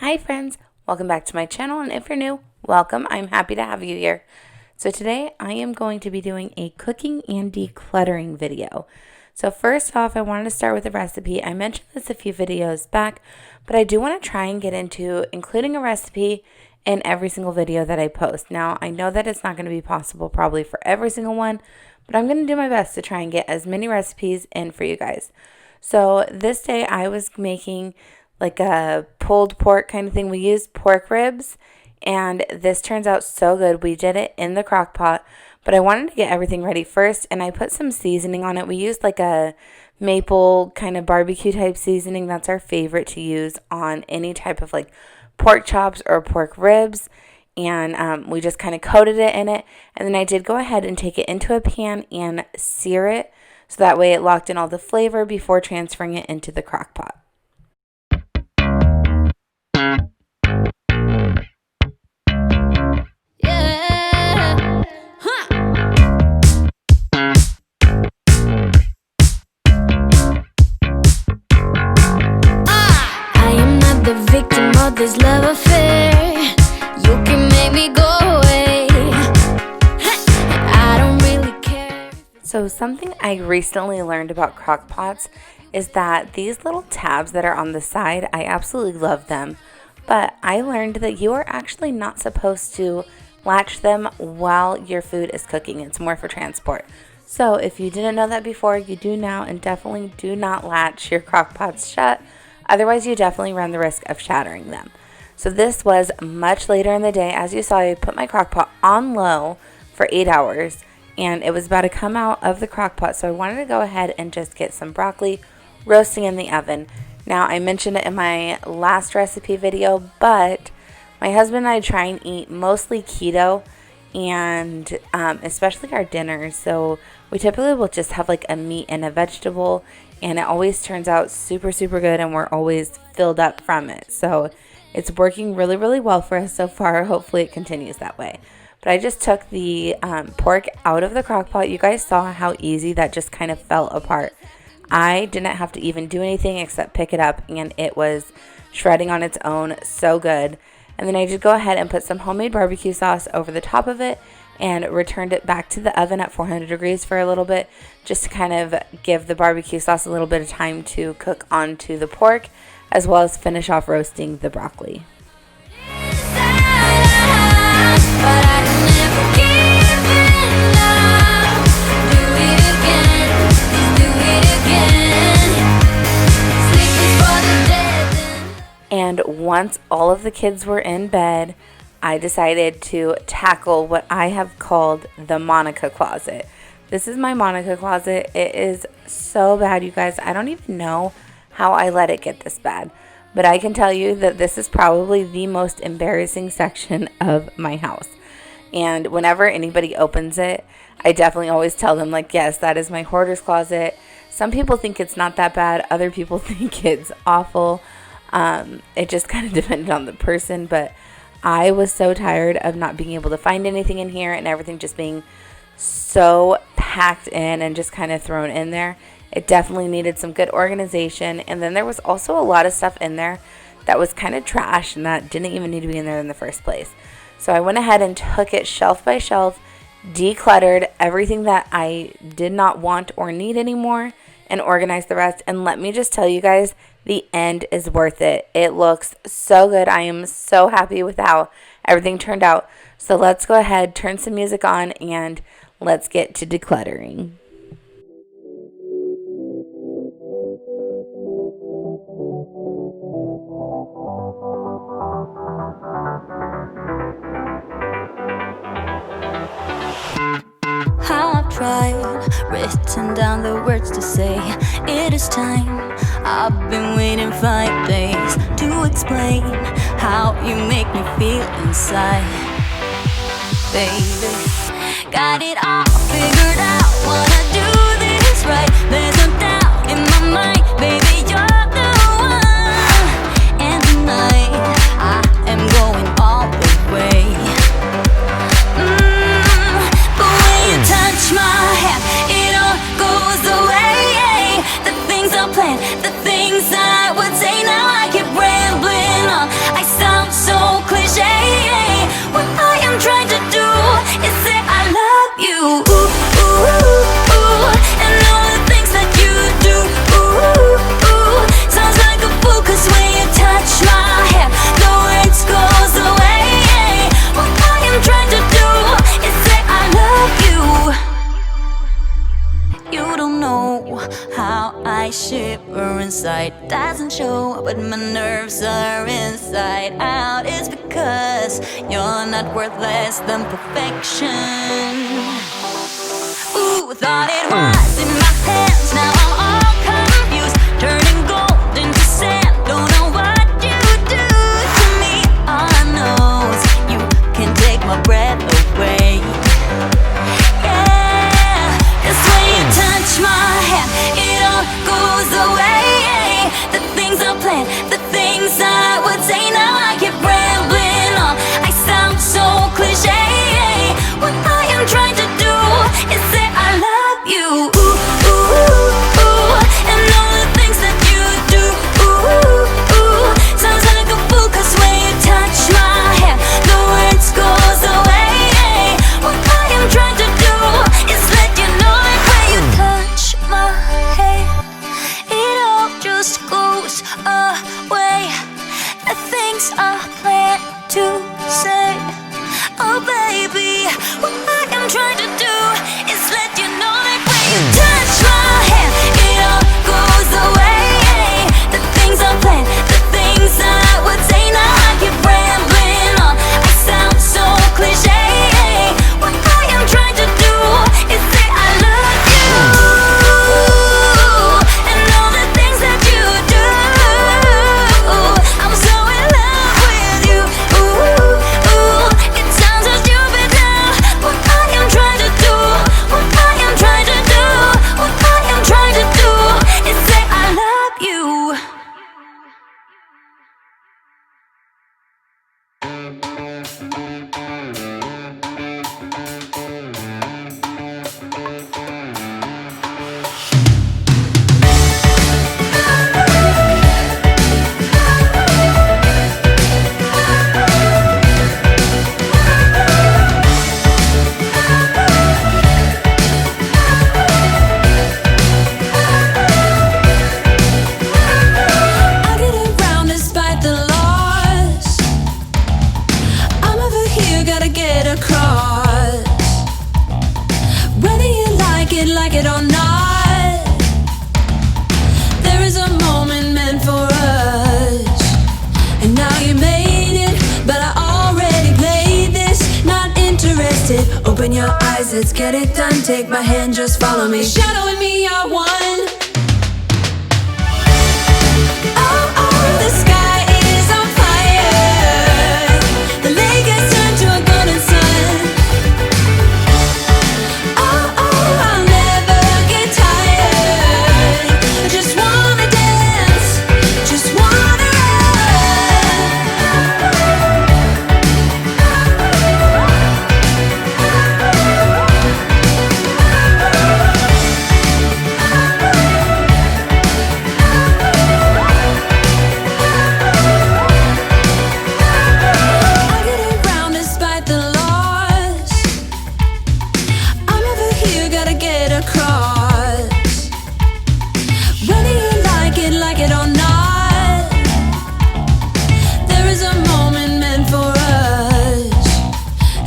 Hi friends, welcome back to my channel, and if you're new, welcome. I'm happy to have you here. So today I am going to be doing a cooking and decluttering video. So first off, I wanted to start with a recipe. I mentioned this a few videos back, but I do want to try and get into including a recipe in every single video that I post. Now, I know that it's not going to be possible probably for every single one, but I'm going to do my best to try and get as many recipes in for you guys. So this day I was making like a pulled pork kind of thing. We used pork ribs, and this turns out so good. We did it in the crock pot, but I wanted to get everything ready first, and I put some seasoning on it. We used like a maple kind of barbecue type seasoning. That's our favorite to use on any type of like pork chops or pork ribs, and we just kind of coated it in it, and then I did go ahead and take it into a pan and sear it, so that way it locked in all the flavor before transferring it into the crock pot. This love affair, you can make me go away. I don't really care. So something I recently learned about crock pots is that these little tabs that are on the side, I absolutely love them, but I learned that you are actually not supposed to latch them while your food is cooking. It's more for transport. So if you didn't know that before, you do now, and definitely do not latch your crock pots shut. Otherwise, you definitely run the risk of shattering them. So this was much later in the day. As you saw, I put my crock pot on low for 8 hours, and it was about to come out of the crock pot. So I wanted to go ahead and just get some broccoli roasting in the oven. Now, I mentioned it in my last recipe video, but my husband and I try and eat mostly keto, and especially our dinners. So we typically will just have like a meat and a vegetable, and it always turns out super good, and we're always filled up from it. So it's working really well for us so far. Hopefully it continues that way. But I just took the pork out of the crock pot. You guys saw how easy that just kind of fell apart. I didn't have to even do anything except pick it up, and it was shredding on its own. So good. And then I did go ahead and put some homemade barbecue sauce over the top of it and returned it back to the oven at 400 degrees for a little bit, just to kind of give the barbecue sauce a little bit of time to cook onto the pork, as well as finish off roasting the broccoli. And once all of the kids were in bed, I decided to tackle what I have called the Monica closet. This is my Monica closet. It is so bad, you guys. I don't even know how I let it get this bad. But I can tell you that this is probably the most embarrassing section of my house. And whenever anybody opens it, I definitely always tell them, like, yes, that is my hoarder's closet. Some people think it's not that bad. Other people think it's awful. It just kind of depended on the person, but I was so tired of not being able to find anything in here and everything just being so packed in and just kind of thrown in there. It definitely needed some good organization. And then there was also a lot of stuff in there that was kind of trash and that didn't even need to be in there in the first place. So I went ahead and took it shelf by shelf, decluttered everything that I did not want or need anymore, and organized the rest. And let me just tell you guys, the end is worth it. It looks so good. I am so happy with how everything turned out. So let's go ahead, turn some music on, and let's get to decluttering. I've tried, written down the words to say it is time. I've been waiting 5 days to explain how you make me feel inside. Baby, got it all figured out, wanna do this right. There's no doubt in my mind, baby, you're the one. And tonight, I am going all the way. But when you touch my hand, it all goes away. The things I planned, the things I would say, now I keep rambling on. I know, but my nerves are inside out. It's because you're not worth less than perfection. Ooh, thought it was in my hands, now I'm all confused, turning gold into sand. Don't know what you do to me. All I know is you can take my breath away. Yeah, 'cause when you touch my hand, it all goes away. The things I planned, the things I would say, now I keep rambling on. I sound so cliche. What I am trying to do is say I love you. Ooh, ooh, ooh, and all the things that you do. Ooh, ooh, sounds like a fool, 'cause when you touch my hand, the words goes away. What I am trying to do is let you know that when you touch my hand, it all just goes away. The things I plan to say, oh baby, what I am trying to do is let you know that when you touch my hand, it all goes away. The things I plan, the things I would say, now I keep rambling on. I sound so cliche. What I am trying to do is say I love you, and all the things that you do. I'm so in love with you. Ooh, ooh, it sounds so stupid now. What I am trying to do, what I am trying to do, what I am trying to do is say I love you. I get around despite the loss. I'm over here, gotta get across. Whether you like it or not, there is a moment meant for us. And now you made it, but I already played this. Not interested, open your eyes, let's get it done. Take my hand, just follow me. Shadow and me are one. Oh, oh, the sky is on fire. The lake has turned to a golden sun. Oh, oh, I'll never get tired. I just wanna dance, just wanna I get around despite the loss. I'm over here, gotta get across. Whether you like it or not, there is a moment meant for us.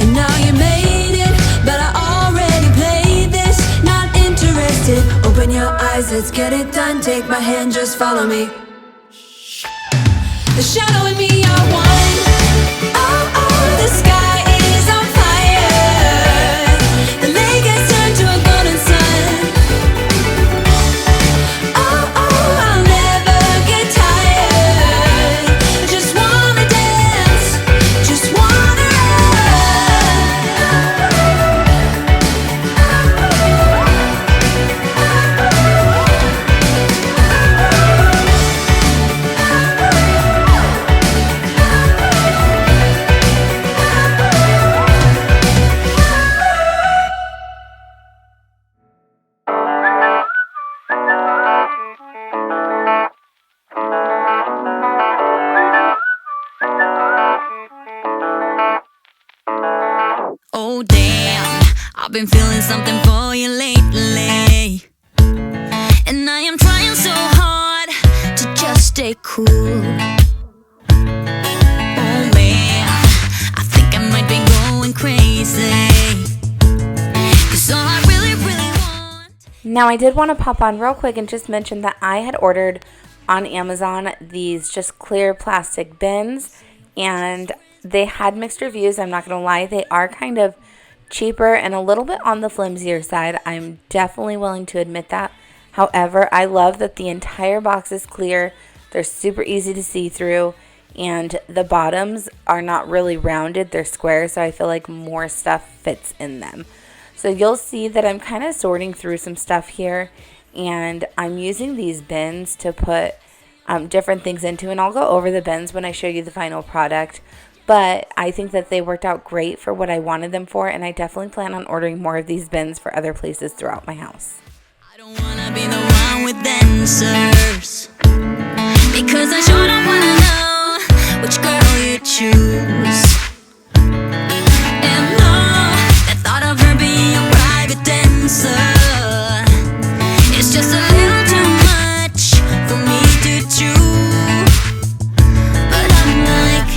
And now you made it, but I already played this. Not interested, open your eyes, let's get it done. Take my hand, just follow me. The shadow and me are one. Oh, oh, the sky is on fire. The lake has turned to a golden sun. Oh, oh, I'll never get tired. I just wanna dance, just wanna Oh damn, I've been feeling something for you lately, and I am trying so hard to just stay cool. Oh man, I think I might be going crazy, 'cause all I really want. Now, I did want to pop on real quick and just mention that I had ordered on Amazon these just clear plastic bins, and they had mixed reviews. I'm not going to lie. They are kind of cheaper and a little bit on the flimsier side. I'm definitely willing to admit that. However, I love that the entire box is clear. They're super easy to see through, and the bottoms are not really rounded. They're square, so I feel like more stuff fits in them. So you'll see that I'm kind of sorting through some stuff here, and I'm using these bins to put different things into, and I'll go over the bins when I show you the final product. But I think that they worked out great for what I wanted them for, and I definitely plan on ordering more of these bins for other places throughout my house. I don't wanna be the one with answers, because I sure don't wanna know which girl you choose. And no, the thought of her being a private dancer, it's just a little too much for me to chew. But I'm like,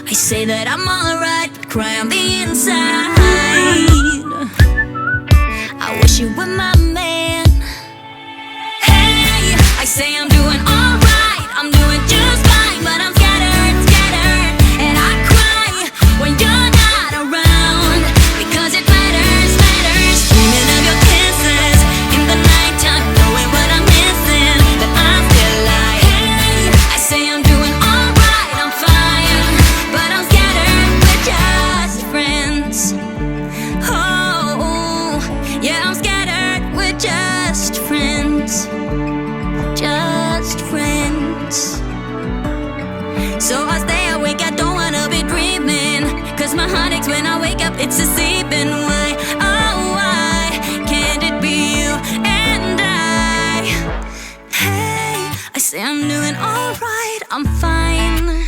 I say that I'm alright, but cry on the inside. I wish you were my man. Hey, I say I'm doing alright, I'm doing just fine, but I'm scattered, and I cry when you're not around, because it matters, dreaming of your kisses in the nighttime, knowing what I'm missing, but I'm still like, hey, I say I'm doing alright, I'm fine, but I'm scattered, we're just friends. Oh, yeah, I'm scattered, we're just friends. Just friends. So I stay awake, I don't wanna be dreaming, 'cause my heart aches when I wake up, it's deceiving. Why, oh why can't it be you and I? Hey, I say I'm doing alright, I'm fine.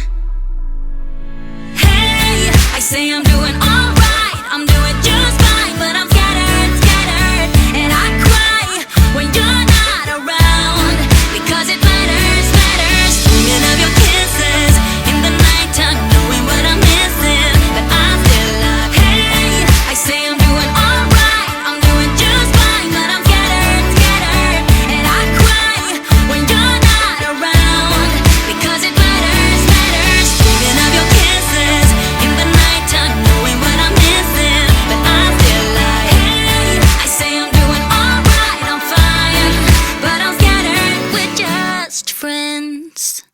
Hey, I say I'm doing alright, I'm doing just fine, but I'm scattered, and I cry when you're not around, because it matters, dreaming of your kisses in the nighttime, knowing what I'm missing, but I'm still like, hey, I say I'm doing alright, I'm doing just fine, but I'm scattered, and I cry when you're not around, because it matters, dreaming of your kisses in the nighttime, knowing what I'm missing, but I'm still like, hey, I say I'm doing alright, I'm fine, but I'm scattered, we're just friends.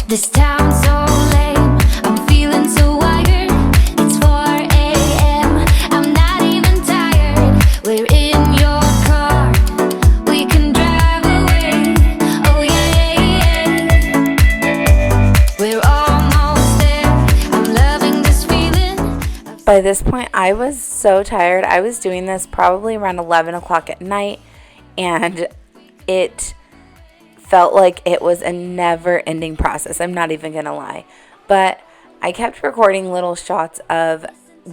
This town's so lame, I'm feeling so wired. It's 4 a.m., I'm not even tired. We're in your car, we can drive away. Oh yeah, we're almost there, I'm loving this feeling. By this point, I was so tired. I was doing this probably around 11 o'clock at night, and it felt like it was a never-ending process. I'm not even gonna lie. But I kept recording little shots of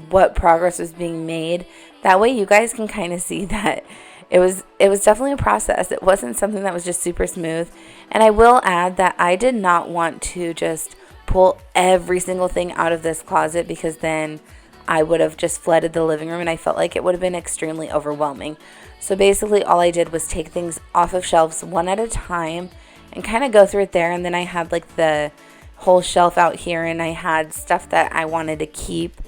what progress was being made. That way you guys can kind of see that it was definitely a process. It wasn't something that was just super smooth. And I will add that I did not want to just pull every single thing out of this closet, because then I would have just flooded the living room, and I felt like it would have been extremely overwhelming. So basically all I did was take things off of shelves one at a time and kind of go through it there. And then I had like the whole shelf out here, and I had stuff that I wanted to keep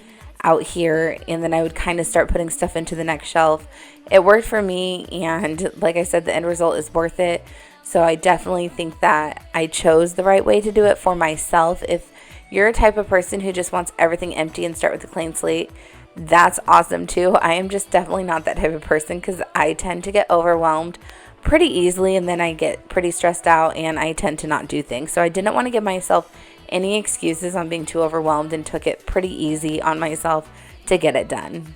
out here, and then I would kind of start putting stuff into the next shelf. It worked for me, and like I said, the end result is worth it. So I definitely think that I chose the right way to do it for myself. If you're a type of person who just wants everything empty and start with a clean slate, that's awesome too. I am just definitely not that type of person, because I tend to get overwhelmed pretty easily, and then I get pretty stressed out, and I tend to not do things. So I didn't want to give myself any excuses on being too overwhelmed, and took it pretty easy on myself to get it done.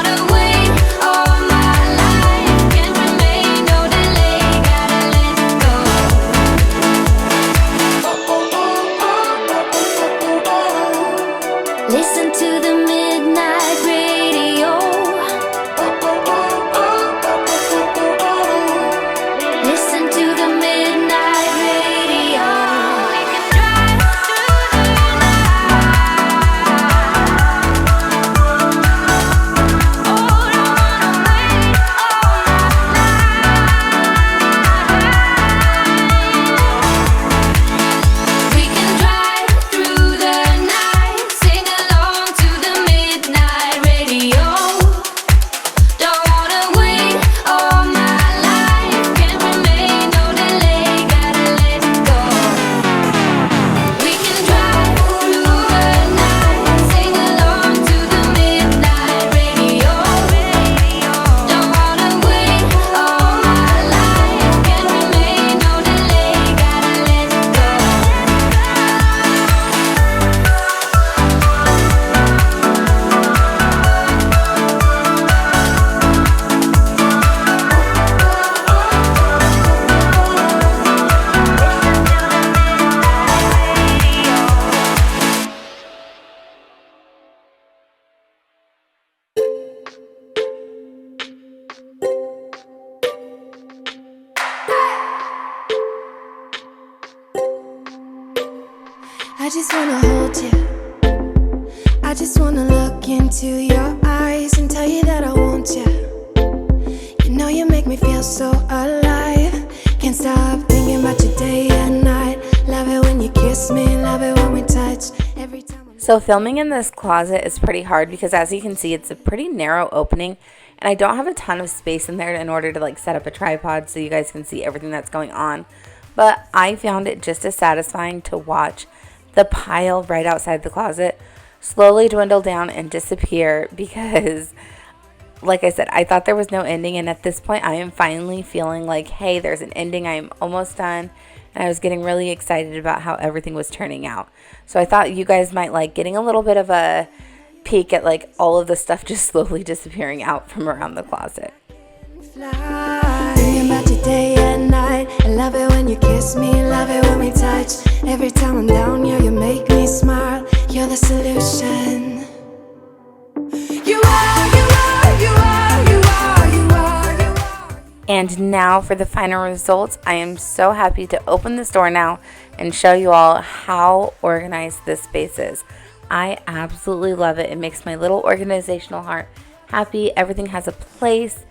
Away. I just wanna hold you. I just wanna look into your eyes and tell you that I want you. You know you make me feel so alive. Can't stop thinking about you day and night. Love it when you kiss me, love it when we touch. Every time So filming in this closet is pretty hard because, as you can see, it's a pretty narrow opening, and I don't have a ton of space in there in order to like set up a tripod so you guys can see everything that's going on. But I found it just as satisfying to watch the pile right outside the closet slowly dwindle down and disappear because, like I said, I thought there was no ending, and at this point I am finally feeling like, hey, there's an ending. I am almost done, and I was getting really excited about how everything was turning out. So I thought you guys might like getting a little bit of a peek at like all of the stuff just slowly disappearing out from around the closet. fly. Thinking about you day and night. I love it when you kiss me, love it when we touch. Every time I'm down, yeah, you make me smile. You're the solution. You are, you are, you are, you are, you are, you are. And now for the final results. I am so happy to open this door now and show you all how organized this space is. I absolutely love it. It makes my little organizational heart happy. Everything has a place.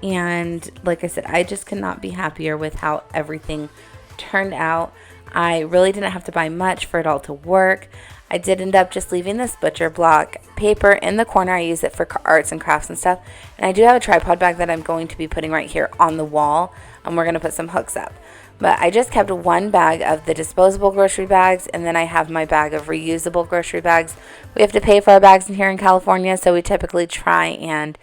And like I said, I just could not be happier with how everything turned out. I really didn't have to buy much for it all to work. I did end up just leaving this butcher block paper in the corner. I use it for arts and crafts and stuff. And I do have a tripod bag that I'm going to be putting right here on the wall. And we're going to put some hooks up. But I just kept one bag of the disposable grocery bags, and then I have my bag of reusable grocery bags. We have to pay for our bags in here in California, so we typically try and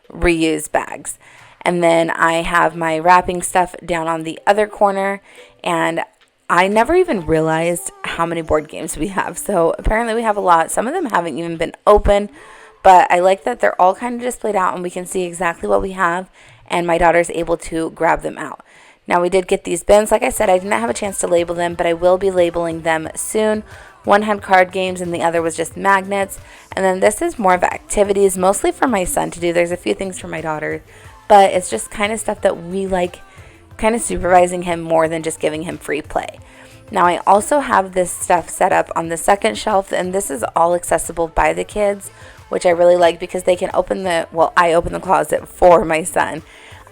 reuse bags. And then I have my wrapping stuff down on the other corner, and I never even realized how many board games we have. So apparently we have a lot. Some of them haven't even been open, but I like that they're all kind of displayed out and we can see exactly what we have, and my daughter's able to grab them out. Now we did get these bins. Like I said, I did not have a chance to label them, but I will be labeling them soon. One had card games and the other was just magnets. And then this is more of activities, mostly for my son to do. There's a few things for my daughter, but it's just kind of stuff that we like, kind of supervising him more than just giving him free play. Now I also have this stuff set up on the second shelf, and this is all accessible by the kids, which I really like because they can I open the closet for my son.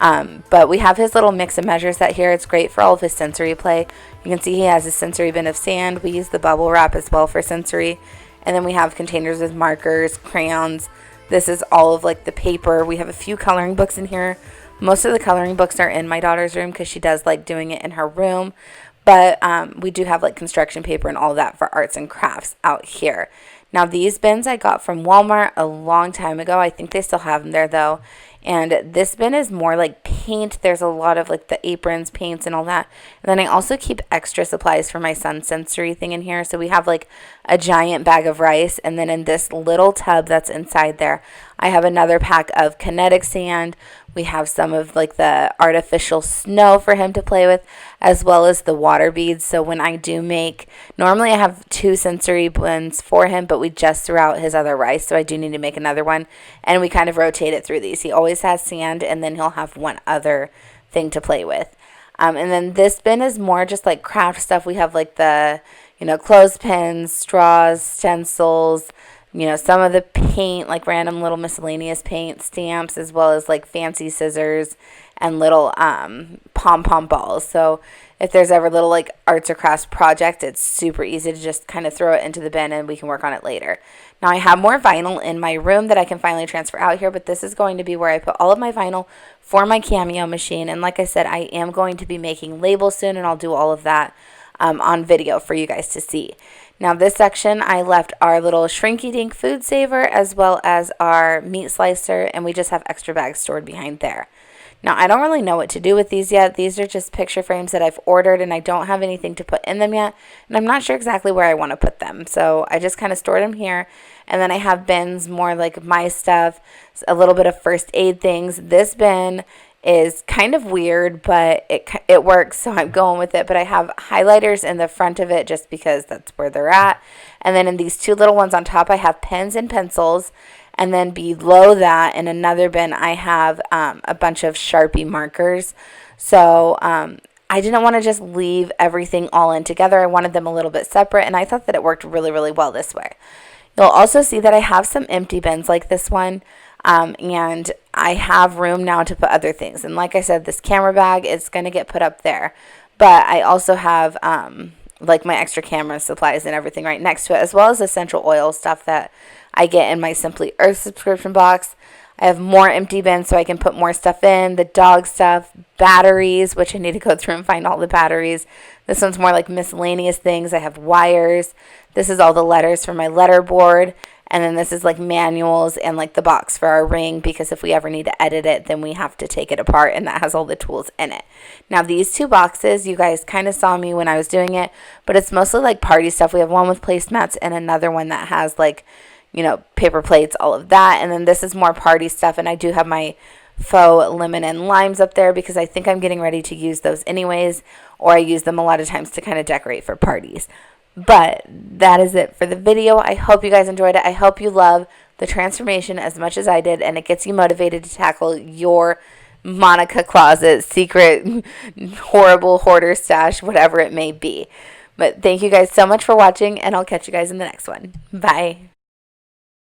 But we have his little mix and measure set here. It's great for all of his sensory play. You can see he has a sensory bin of sand. We use the bubble wrap as well for sensory. And then we have containers with markers, crayons. This is all of like the paper. We have a few coloring books in here. Most of the coloring books are in my daughter's room because she does like doing it in her room. But we do have like construction paper and all that for arts and crafts out here. Now these bins I got from Walmart a long time ago. I think they still have them there though. And this bin is more like paint. There's a lot of like the aprons, paints, and all that. And then I also keep extra supplies for my son's sensory thing in here. So we have like a giant bag of rice. And then in this little tub that's inside there, I have another pack of kinetic sand. We have some of like the artificial snow for him to play with, as well as the water beads. So when I do normally I have 2 sensory bins for him, but we just threw out his other rice. So I do need to make another one. And we kind of rotate it through these. He always has sand, and then he'll have one other thing to play with. And then this bin is more just like craft stuff. We have like the, clothespins, straws, stencils, some of the paint, like random little miscellaneous paint, stamps, as well as like fancy scissors and little pom-pom balls. So if there's ever little like arts or crafts project, it's super easy to just kind of throw it into the bin and we can work on it later. Now I have more vinyl in my room that I can finally transfer out here, but this is going to be where I put all of my vinyl for my Cameo machine. And like I said, I am going to be making labels soon, and I'll do all of that on video for you guys to see. Now this section, I left our little Shrinky Dink food saver as well as our meat slicer, and we just have extra bags stored behind there. Now I don't really know what to do with these yet. These are just picture frames that I've ordered, and I don't have anything to put in them yet, and I'm not sure exactly where I want to put them. So I just kind of stored them here, and then I have bins more like my stuff, a little bit of first aid things. This bin is kind of weird, but it works, so I'm going with it. But I have highlighters in the front of it just because that's where they're at. And then in these 2 little ones on top, I have pens and pencils. And then below that, in another bin, I have a bunch of Sharpie markers. So I didn't want to just leave everything all in together. I wanted them a little bit separate, and I thought that it worked really, really well this way. You'll also see that I have some empty bins like this one, and I have room now to put other things. And like I said, this camera bag is going to get put up there, but I also have like my extra camera supplies and everything right next to it, as well as essential oil stuff that I get in my Simply Earth subscription box. I have more empty bins so I can put more stuff in, the dog stuff, batteries, which I need to go through and find all the batteries. This one's more like miscellaneous things. I have wires. This is all the letters for my letter board. And then this is like manuals and like the box for our ring, because if we ever need to edit it, then we have to take it apart, and that has all the tools in it. Now these two boxes, you guys kind of saw me when I was doing it, but it's mostly like party stuff. We have one with placemats and another one that has like, you know, paper plates, all of that. And then this is more party stuff, and I do have my faux lemon and limes up there because I think I'm getting ready to use those anyways, or I use them a lot of times to kind of decorate for parties. But that is it for the video. I hope you guys enjoyed it. I hope you love the transformation as much as I did, and it gets you motivated to tackle your Monica closet, secret, horrible hoarder stash, whatever it may be. But thank you guys so much for watching, and I'll catch you guys in the next one. Bye.